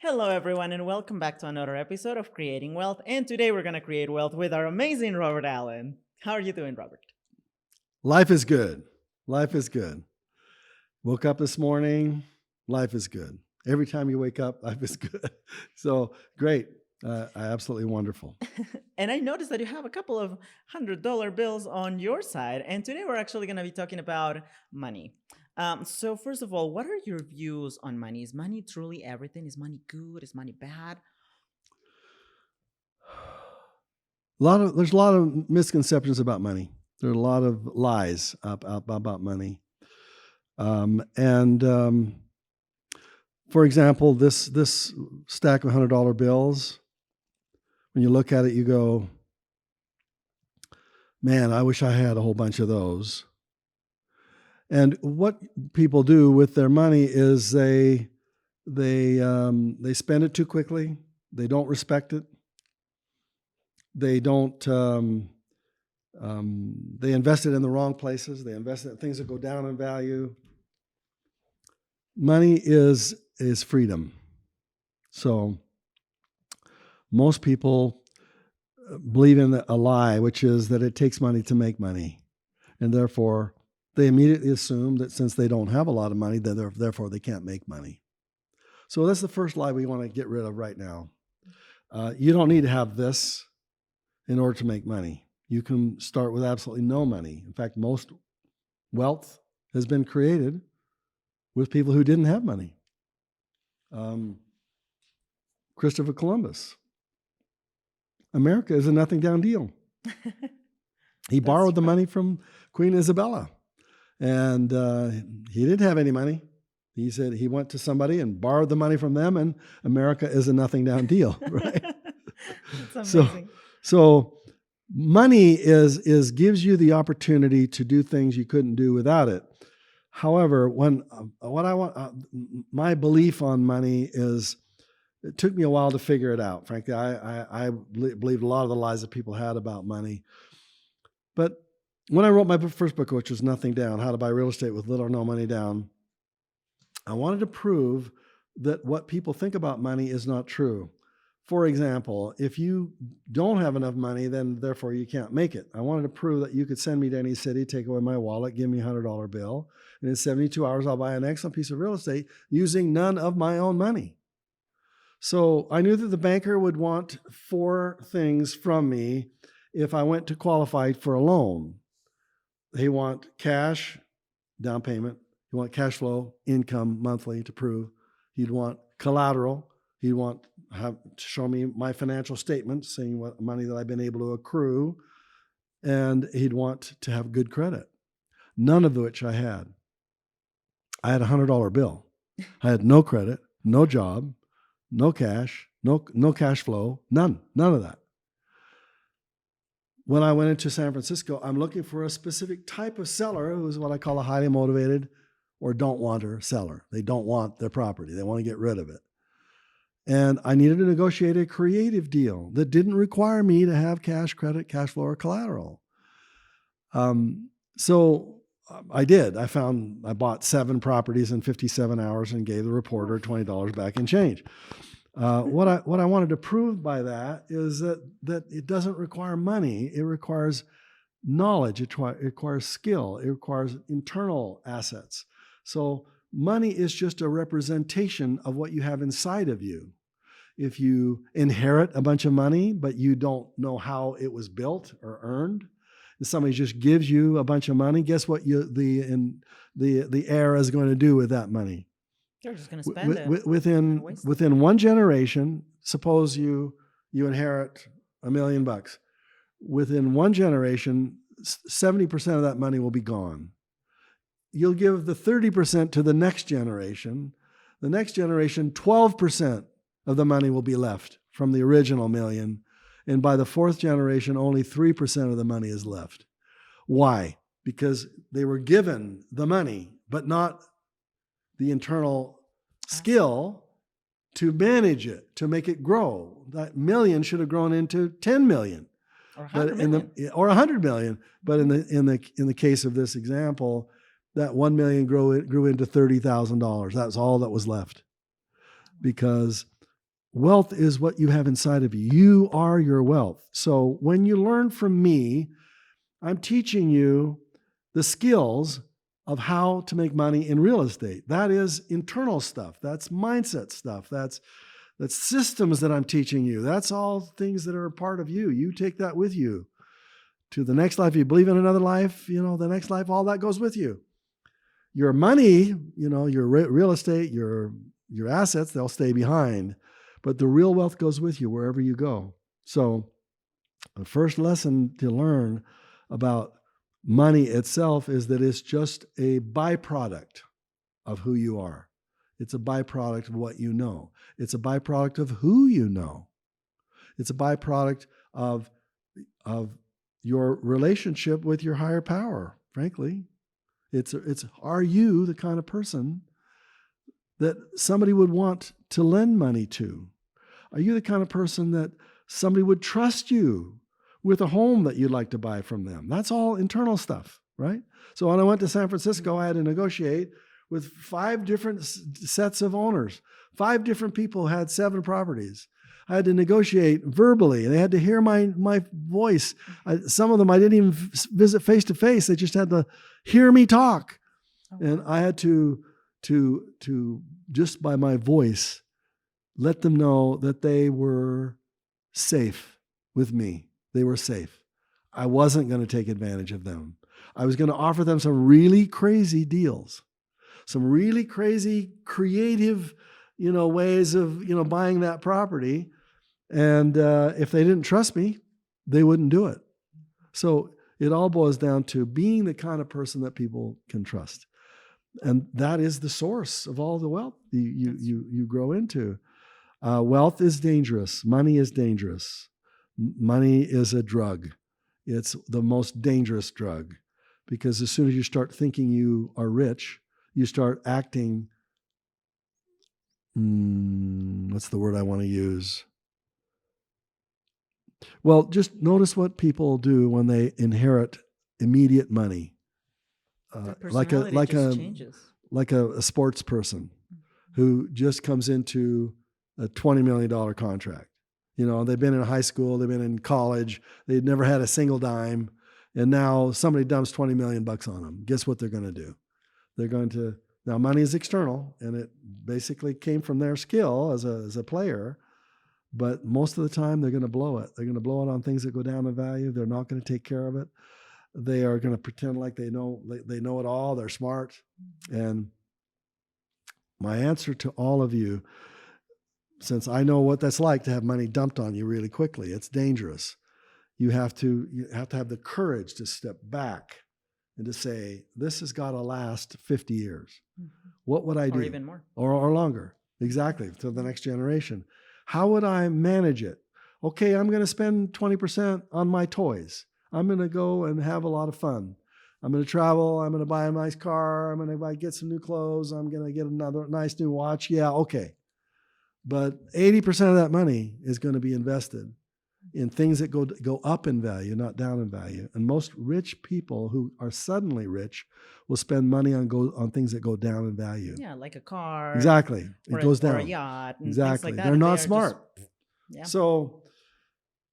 Hello, everyone, and welcome back to another episode of Creating Wealth. And today we're going to create wealth with our amazing Robert Allen. How are you doing, Robert? Life is good. Life is good. Woke up this morning, life is good. Every time you wake up, life is good. So great. Absolutely wonderful. And I noticed that you have a couple of $100 bills on your side. And today we're actually going to be talking about money. So, first of all, what are your views on money? Is money truly everything? Is money good? Is money bad? There's a lot of misconceptions about money. There are a lot of lies about money. For example, this stack of $100 bills, when you look at it, you go, man, I wish I had a whole bunch of those. And what people do with their money is they spend it too quickly. They don't respect it. They don't. They invest it in the wrong places. They invest it in things that go down in value. Money is freedom. So most people believe in a lie, which is that it takes money to make money, and therefore they immediately assume that since they don't have a lot of money, that therefore they can't make money. So that's the first lie we want to get rid of right now. You don't need to have this in order to make money. You can start with absolutely no money. In fact, most wealth has been created with people who didn't have money. Christopher Columbus. America is a nothing down deal. He borrowed the money from Queen Isabella. And he didn't have any money. He said he went to somebody and borrowed the money from them, and America is a nothing down deal, right? That's amazing. So money gives you the opportunity to do things you couldn't do without it. However, my belief on money is, it took me a while to figure it out. Frankly, I believed a lot of the lies that people had about money. But when I wrote my first book, which was Nothing Down, How to Buy Real Estate with Little or No Money Down, I wanted to prove that what people think about money is not true. For example, if you don't have enough money, then therefore you can't make it. I wanted to prove that you could send me to any city, take away my wallet, give me a $100 bill, and in 72 hours I'll buy an excellent piece of real estate using none of my own money. So I knew that the banker would want 4 things from me if I went to qualify for a loan. They want cash, down payment. You want cash flow, income monthly to prove. He'd want collateral. He'd want to show me my financial statements, saying what money that I've been able to accrue. And he'd want to have good credit. None of which I had. I had a $100 bill. I had no credit, no job, no cash, no cash flow, none of that. When I went into San Francisco, I'm looking for a specific type of seller who's what I call a highly motivated or don't wanter seller. They don't want their property. They want to get rid of it. And I needed to negotiate a creative deal that didn't require me to have cash, credit, cash flow, or collateral. So I did. I bought 7 properties in 57 hours and gave the reporter $20 back in change. What I wanted to prove by that is that it doesn't require money. It requires knowledge. It requires skill. It requires internal assets. So money is just a representation of what you have inside of you. If you inherit a bunch of money, but you don't know how it was built or earned, if somebody just gives you a bunch of money, guess what the heir is going to do with that money? They're just going to spend it. Within one generation, suppose you inherit $1 million. Within one generation, 70% of that money will be gone. You'll give the 30% to the next generation. The next generation, 12% of the money will be left from the original million. And by the 4th generation, only 3% of the money is left. Why? Because they were given the money, but not the internal skill to manage it, to make it grow. That million should have grown into 10 million. Or 100 million. Or 100 million. But in the case of this example, that 1 million grew into $30,000. That's all that was left. Because wealth is what you have inside of you. You are your wealth. So when you learn from me, I'm teaching you the skills of how to make money in real estate. That is internal stuff. That's mindset stuff. That's systems that I'm teaching you. That's all things that are a part of you. You take that with you to the next life. You believe in another life, the next life, all that goes with you. Your money, your real estate, your assets, they'll stay behind. But the real wealth goes with you wherever you go. So the first lesson to learn about money itself is that it's just a byproduct of who you are. It's a byproduct of what you know. It's a byproduct of who you know. It's a byproduct of your relationship with your higher power, frankly. It's are you the kind of person that somebody would want to lend money to? Are you the kind of person that somebody would trust you with a home that you'd like to buy from them? That's all internal stuff, right? So when I went to San Francisco, I had to negotiate with 5 different sets of owners. 5 different people had 7 properties. I had to negotiate verbally. They had to hear my voice. Some of them I didn't even visit face to face. They just had to hear me talk. And I had to just by my voice, let them know that they were safe with me. They were safe. I wasn't going to take advantage of them. I was going to offer them some really crazy deals, some really crazy creative, ways of, buying that property. And if they didn't trust me, they wouldn't do it. So it all boils down to being the kind of person that people can trust. And that is the source of all the wealth you grow into. Wealth is dangerous. Money is dangerous. Money is a drug. It's the most dangerous drug, because as soon as you start thinking you are rich, you start acting, what's the word I want to use? Well, just notice what people do when they inherit immediate money. Like a sports person who just comes into a $20 million contract. They've been in high school, they've been in college, they'd never had a single dime, and now somebody dumps $20 million on them. Guess what they're going to do? They're going to, now money is external, and it basically came from their skill as a player, but most of the time they're going to blow it. They're going to blow it on things that go down in value. They're not going to take care of it. They are going to pretend like they know it all. They're smart. And my answer to all of you, since I know what that's like to have money dumped on you really quickly, it's dangerous. You have to have the courage to step back and to say, this has got to last 50 years. What would I do? Or even more. Or longer. Exactly. To the next generation. How would I manage it? Okay, I'm going to spend 20% on my toys. I'm going to go and have a lot of fun. I'm going to travel. I'm going to buy a nice car. I'm going to get some new clothes. I'm going to get another nice new watch. Yeah, okay. But 80% of that money is going to be invested in things that go up in value, not down in value. And most rich people who are suddenly rich will spend money on things that go down in value. Yeah, like a car. Exactly. It goes down. Or a yacht. And exactly. Things like that. They're not smart. So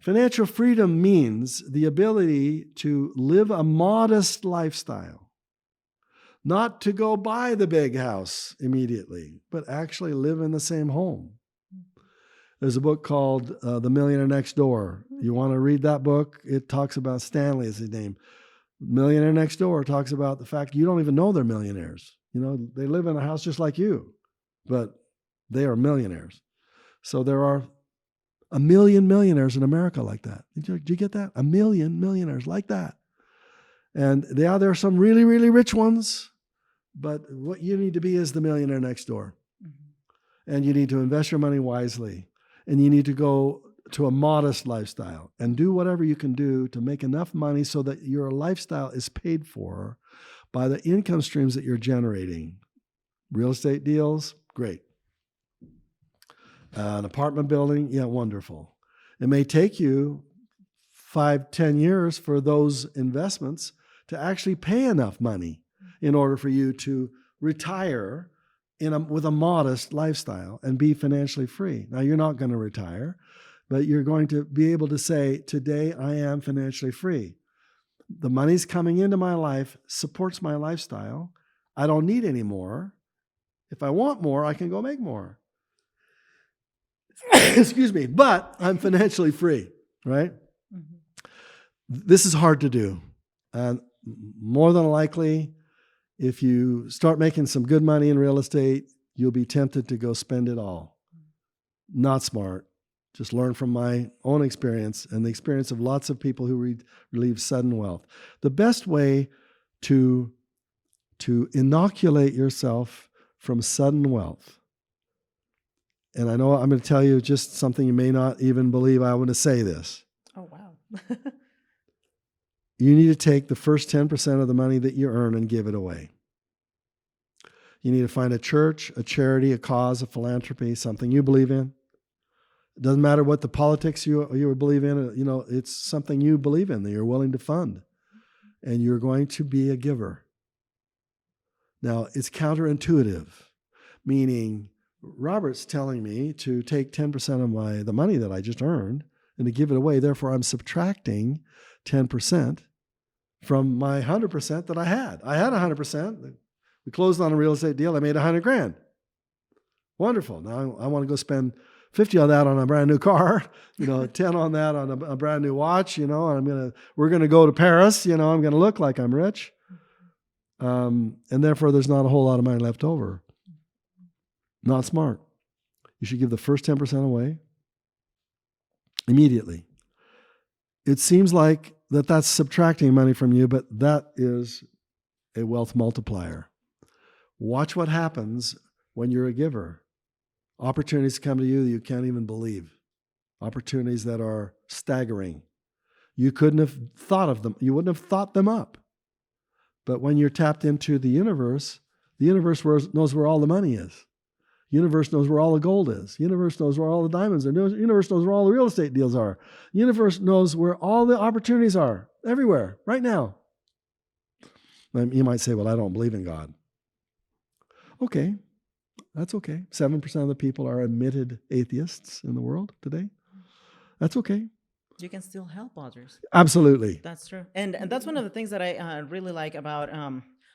financial freedom means the ability to live a modest lifestyle, not to go buy the big house immediately, but actually live in the same home. There's a book called The Millionaire Next Door. You want to read that book? It talks about, Stanley is his name. Millionaire Next Door talks about the fact you don't even know they're millionaires. They live in a house just like you, but they are millionaires. So there are 1 million millionaires in America like that. Did you get that? 1 million millionaires like that. And there are some really, really rich ones, but what you need to be is the millionaire next door. And you need to invest your money wisely. And you need to go to a modest lifestyle and do whatever you can do to make enough money so that your lifestyle is paid for by the income streams that you're generating. Real estate deals, great. An apartment building, yeah, wonderful. It may take you 5-10 years for those investments to actually pay enough money in order for you to retire with a modest lifestyle and be financially free. Now, you're not going to retire, but you're going to be able to say, today I am financially free. The money's coming into my life, supports my lifestyle. I don't need any more. If I want more, I can go make more. Excuse me, but I'm financially free, right? Mhm. This is hard to do. And more than likely, if you start making some good money in real estate, you'll be tempted to go spend it all. Not smart. Just learn from my own experience and the experience of lots of people who relieve sudden wealth. The best way to inoculate yourself from sudden wealth, and I know I'm going to tell you just something you may not even believe I want to say this. Oh, wow. You need to take the first 10% of the money that you earn and give it away. You need to find a church, a charity, a cause, a philanthropy, something you believe in. It doesn't matter what the politics you believe in. It's something you believe in that you're willing to fund. And you're going to be a giver. Now, it's counterintuitive, meaning Robert's telling me to take 10% of the money that I just earned and to give it away. Therefore, I'm subtracting 10% from my 100% that I had. I had 100%. We closed on a real estate deal. I made $100,000. Wonderful. Now I want to go spend 50 on that on a brand new car, 10 on that on a brand new watch, and we're going to go to Paris, I'm going to look like I'm rich. And therefore there's not a whole lot of money left over. Not smart. You should give the first 10% away immediately. It seems like that's subtracting money from you, but that is a wealth multiplier. Watch what happens when you're a giver. Opportunities come to you that you can't even believe. Opportunities that are staggering. You couldn't have thought of them. You wouldn't have thought them up. But when you're tapped into the universe knows where all the money is. The universe knows where all the gold is. The universe knows where all the diamonds are. The universe knows where all the real estate deals are. The universe knows where all the opportunities are. Everywhere, right now. You might say, well, I don't believe in God. Okay, that's okay. 7% of the people are admitted atheists in the world today. That's okay. You can still help others. Absolutely. That's true. And that's one of the things that I really like about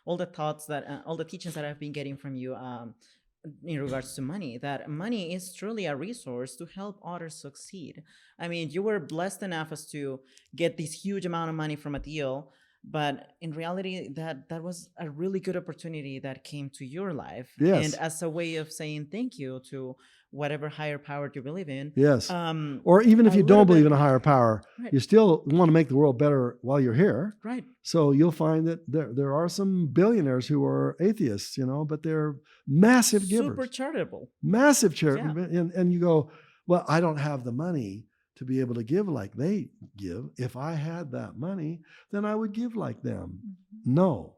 all the thoughts all the teachings that I've been getting from you in regards to money, that money is truly a resource to help others succeed. I mean, you were blessed enough as to get this huge amount of money from a deal, but in reality, that was a really good opportunity that came to your life. Yes. And as a way of saying thank you to whatever higher power you believe in. Yes. Or even if you don't believe in a higher power, right. You still want to make the world better while you're here. Right. So you'll find that there are some billionaires who are atheists, but they're massive givers. Super charitable. Massive charity. Yeah. And you go, well, I don't have the money to be able to give like they give. If I had that money, then I would give like them. Mm-hmm. No.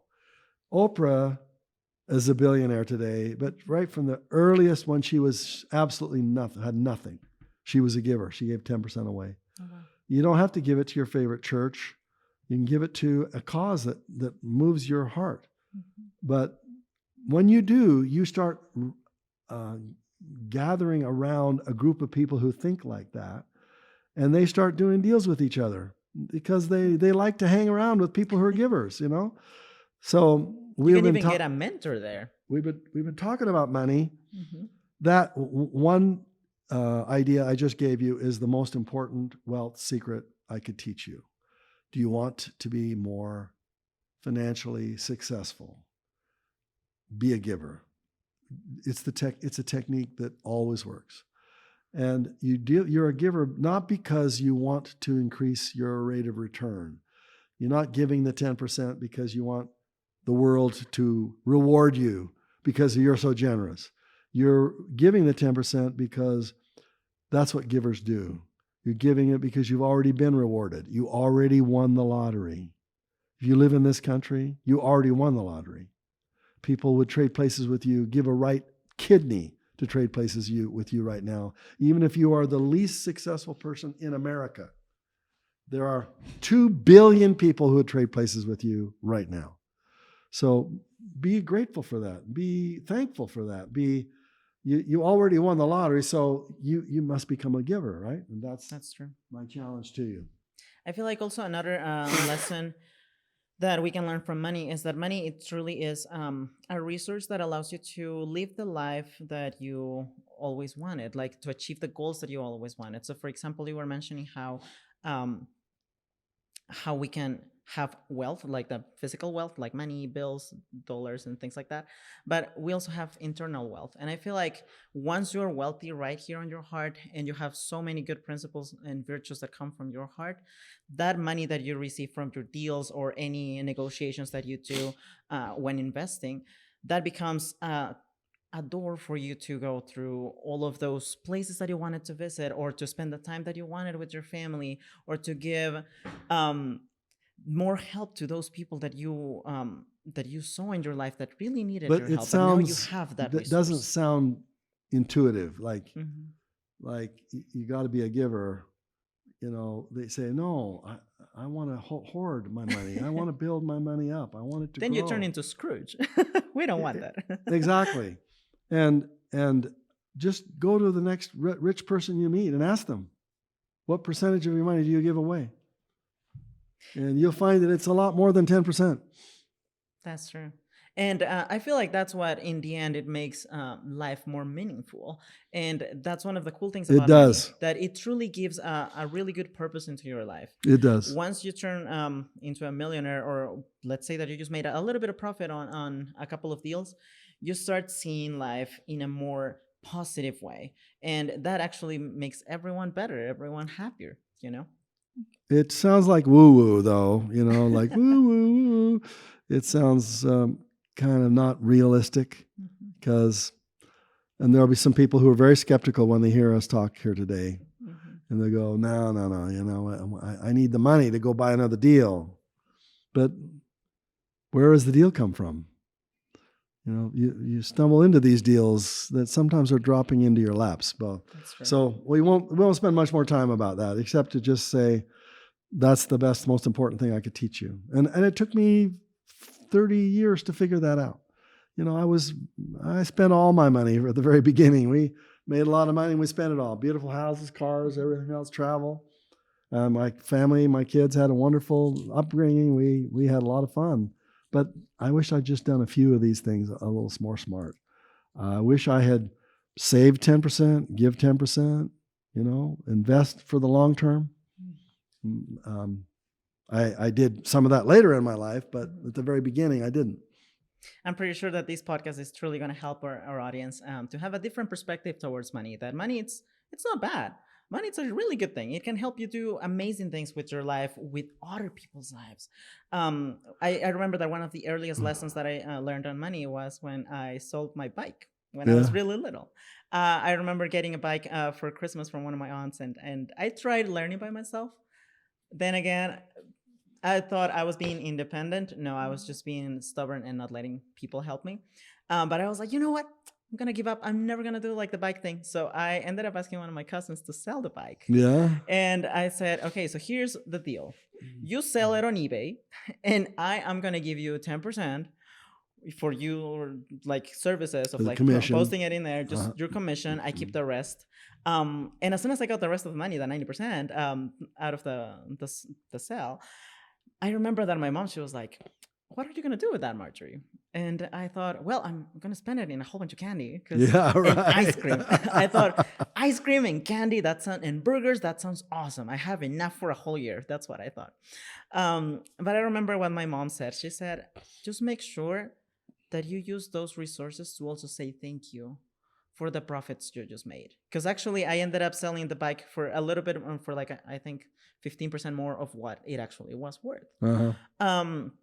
Oprah is a billionaire today, but right from the earliest when she was absolutely nothing, had nothing, she was a giver. She gave 10% away. Oh, wow. You don't have to give it to your favorite church. You can give it to a cause that moves your heart. Mm-hmm. But when you do, you start gathering around a group of people who think like that, and they start doing deals with each other because they like to hang around with people who are givers, So you can even get a mentor there. We've been talking about money. Mm-hmm. That one idea I just gave you is the most important wealth secret I could teach you. Do you want to be more financially successful? Be a giver. It's a technique that always works. And you're a giver not because you want to increase your rate of return. You're not giving the 10% because you want the world to reward you because you're so generous. You're giving the 10% because that's what givers do. You're giving it because you've already been rewarded. You already won the lottery. If you live in this country, you already won the lottery. People would trade places with you, give a right kidney to trade places with you right now. Even if you are the least successful person in America, there are 2 billion people who would trade places with you right now. So be grateful for that. Be thankful for that. You already won the lottery, so you must become a giver, right? And that's That's true. my challenge to you. I feel like also another lesson that we can learn from money is that money, it truly is a resource that allows you to live the life that you always wanted, like to achieve the goals that you always wanted. So for example, you were mentioning um, how we can have wealth, like the physical wealth, like money, bills, dollars, and things like that. But we also have internal wealth. And I feel like once you're wealthy right here on your heart and you have so many good principles and virtues that come from your heart, that money that you receive from your deals or any negotiations that you do when investing, that becomes a door for you to go through all of those places that you wanted to visit, or to spend the time that you wanted with your family, or to give um, more help to those people that you saw in your life that really needed But your it help. But now you sounds have that that doesn't resource. sound intuitive. Hmm. Like you got to be a giver. They say, no, I want to hoard my money. I want to build my money up. I want it to Then you turn grow. into Scrooge. We don't want I- that. exactly. And just go to the next rich person you meet and ask them, what percentage of your money do you give away? And you'll find that it's a lot more than 10%. That's true. And I feel like that's what, in the end, it makes life more meaningful. And that's one of the cool things It about money, does. that it truly gives a really good purpose into your life. It does. Once you turn into a millionaire, or let's say that you just made a little bit of profit on a couple of deals, you start seeing life in a more positive way. And that actually makes everyone better, everyone happier, you know? It sounds like woo woo, though, like woo woo woo. It sounds kind of not realistic Mhm, because, and there'll be some people who are very skeptical when they hear us talk here today. mhm. And they go, no, no, no, I need the money to go buy another deal. But where does the deal come from? You stumble into these deals that sometimes are dropping into your laps. Well, That's true. so we won't spend much more time about that, except to just say that's the best, most important thing I could teach you. And it took me 30 years to figure that out. I spent all my money at the very beginning. We made a lot of money and we spent it all. Beautiful houses, cars, everything else, travel. My family, my kids had a wonderful upbringing. We had a lot of fun. But I wish I'd just done a few of these things a little more smart. I wish I had saved 10%, give 10%, invest for the long term. Um, I did some of that later in my life, but at the very beginning, I didn't. I'm pretty sure that this podcast is truly going to help our audience to have a different perspective towards money. That money, it's not bad. Money, it's a really good thing. It can help you do amazing things with your life, with other people's lives. I remember that one of the earliest lessons that I learned on money was when I sold my bike when I was Yeah. really little. I remember getting a bike for Christmas from one of my aunts, and I tried learning by myself. Then again, I thought I was being independent. No, I was just being stubborn and not letting people help me. But I was like, you know what? I'm gonna give up. I'm never gonna do like the bike thing. So I ended up asking one of my cousins to sell the bike. Yeah. And I said, okay, so here's the deal. You sell it on eBay, and I am gonna give you 10% for your like services of The like commission. posting it in there, Uh-huh. just your commission. I keep the rest. And as soon as I got the rest of the money, the 90% out of the sale, I remember that my mom, she was like, what are you going to do with that, Marjorie? And I thought, well, I'm going to spend it in a whole bunch of candy Yeah, and ice right. cream. I thought ice cream and candy, and burgers, that sounds awesome. I have enough for a whole year. That's what I thought. But I remember what my mom said. She said, just make sure that you use those resources to also say thank you for the profits you just made. Because actually, I ended up selling the bike for a little bit, for like, I think 15% more of what it actually was worth. Uh-huh. Um,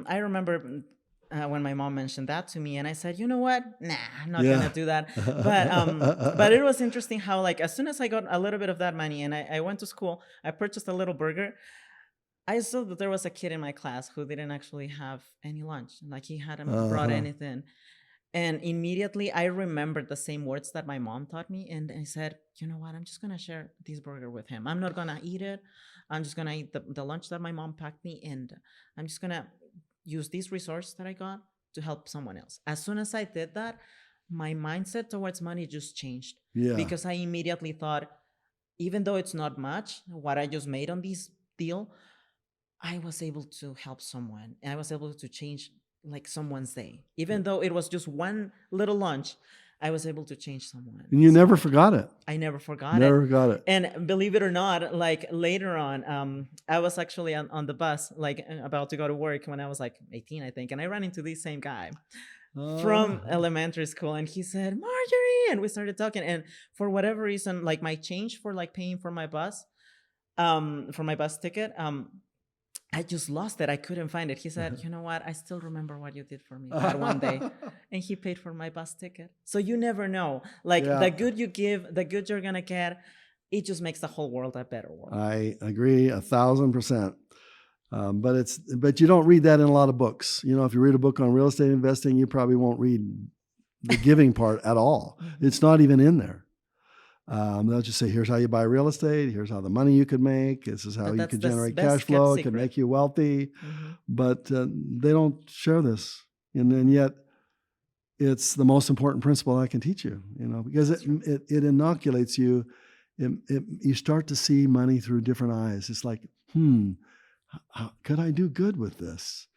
I remember when my mom mentioned that to me, and I said, you know what? Nah, I'm not Yeah. gonna do that. But it was interesting how, like, as soon as I got a little bit of that money and I went to school, I purchased a little burger. I saw that there was a kid in my class who didn't actually have any lunch. Like, he hadn't brought Uh-huh. anything. And immediately I remembered the same words that my mom taught me. And I said, you know what? I'm just going to share this burger with him. I'm not going to eat it. I'm just going to eat the lunch that my mom packed me. And I'm just going to use this resource that I got to help someone else. As soon as I did that, my mindset towards money just changed Yeah. because I immediately thought, even though it's not much, what I just made on this deal, I was able to help someone. And I was able to change like someone's day. Even though it was just one little lunch, I was able to change someone. And you So never forgot it. I never forgot it. Never forgot it. And believe it or not, like later on, I was actually on the bus, like about to go to work when I was like 18, I think. And I ran into this same guy from elementary school, and he said, Marjorie, and we started talking. And for whatever reason, like my change for like paying for my bus ticket, I just lost it. I couldn't find it. He said, you know what? I still remember what you did for me that one day. And he paid for my bus ticket. So you never know. Like the good you give, the good you're going to get, it just makes the whole world a better world. I agree 1,000%. But you don't read that in a lot of books. You know, if you read a book on real estate investing, you probably won't read the giving part at all. It's not even in there. They'll just say, here's how you buy real estate. Here's how the money you could make. This is how you could generate cash flow. It can make you wealthy. But they don't share this. And yet it's the most important principle I can teach you, you know, because it inoculates you. You start to see money through different eyes. It's like, how could I do good with this?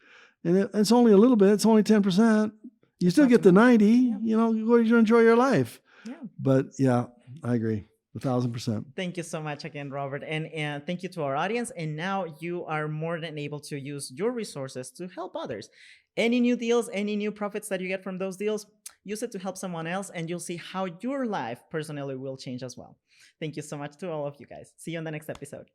And it's only a little bit. It's only 10%. You still get the 90, you know, you enjoy your life. Yeah. But yeah, I agree 1,000%. Thank you so much again, Robert. And thank you to our audience. And now you are more than able to use your resources to help others. Any new deals, any new profits that you get from those deals, use it to help someone else, and you'll see how your life personally will change as well. Thank you so much to all of you guys. See you on the next episode.